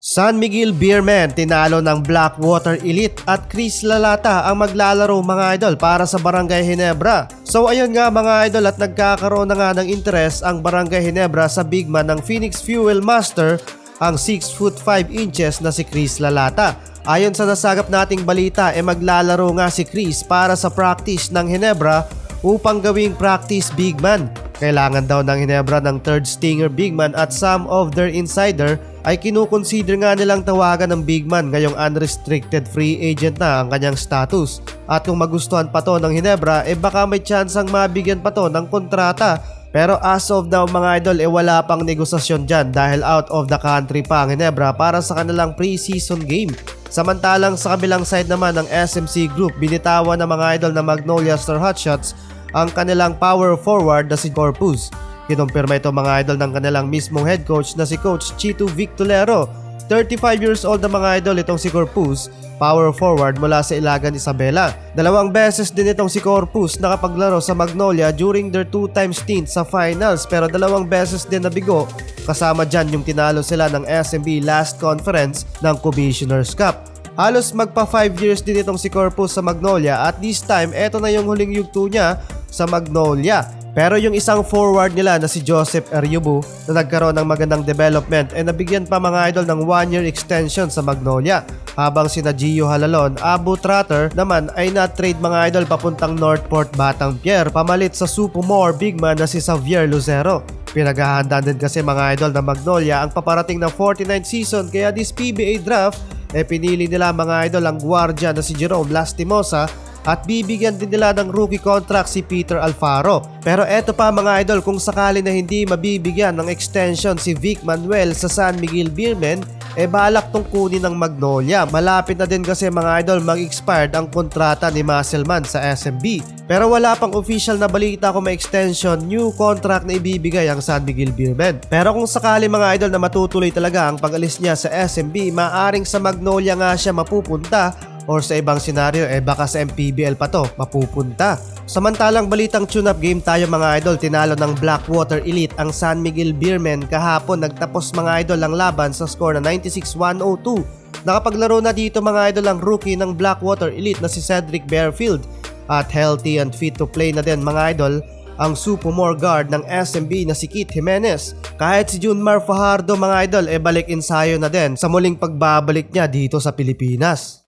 San Miguel Beermen tinalo ng Blackwater Elite at Chris Lalata ang maglalaro mga idol para sa Barangay Ginebra. So ayun nga mga idol, at nagkakaroon na nga ng interes ang Barangay Ginebra sa big man ng Phoenix Fuel Master, ang 6 foot 5 inches na si Chris Lalata. Ayon sa nasagap nating balita, maglalaro nga si Chris para sa practice ng Ginebra upang gawing practice big man. Kailangan daw ng Ginebra ng third stinger big man at some of their insider ay kinukonsider nga nilang tawagan ng big man ngayong unrestricted free agent na ang kanyang status. At kung magustuhan pa to ng Ginebra, baka may tsansang mabigyan pa to ng kontrata. Pero as of now mga idol, wala pang negosasyon dyan dahil out of the country pa ang Ginebra para sa kanilang pre-season game. Samantalang sa kabilang side naman ng SMC Group, binitawan ng mga idol na Magnolia Star Hotshots ang kanilang power forward na si Corpus. Kinumpirma ito mga idol ng kanilang mismong head coach na si Coach Chito Victolero. 35 years old na mga idol itong si Corpus, power forward mula sa Ilagan, Isabela. 2 beses din itong si Corpus nakapaglaro sa Magnolia during their 2-time stint sa finals, pero 2 beses din nabigo. Kasama dyan yung tinalo sila ng SMB last conference ng Commissioner's Cup. Halos magpa 5 years din itong si Corpus sa Magnolia at this time eto na yung huling yugto niya sa Magnolia. Pero yung isang forward nila na si Joseph Eryubu na nagkaroon ng magandang development nabigyan pa mga idol ng 1-year extension sa Magnolia. Habang sina Gio Halalon, Abu Trotter naman ay na-trade mga idol papuntang Northport, Batangpier pamalit sa Supumor big man na si Xavier Lucero. Pinaghahandaan din kasi mga idol na Magnolia ang paparating na 49th season, kaya this PBA draft pinili nila mga idol ang guardia na si Jerome Lastimosa at bibigyan din nila ng rookie contract si Peter Alfaro. Pero eto pa mga idol, kung sakali na hindi mabibigyan ng extension si Vic Manuel sa San Miguel Beermen, balak tong kunin ng Magnolia. Malapit na din kasi mga idol mag-expired ang kontrata ni Musselman sa SMB. Pero wala pang official na balita kung may extension, new contract na ibibigay ang San Miguel Beermen. Pero kung sakali mga idol na matutuloy talaga ang pag-alis niya sa SMB, maaring sa Magnolia nga siya mapupunta, or sa ibang senaryo baka sa MPBL pa to mapupunta. Samantalang balitang tune-up game tayo mga idol, tinalo ng Blackwater Elite ang San Miguel Beermen kahapon. Nagtapos mga idol ang laban sa score na 96-102. Nakapaglaro na dito mga idol ang rookie ng Blackwater Elite na si Cedric Bearfield, at healthy and fit to play na din mga idol ang Supumor guard ng SMB na si Kit Jimenez. Kahit si Junmar Fajardo mga idol balik ensayo na din sa muling pagbabalik niya dito sa Pilipinas.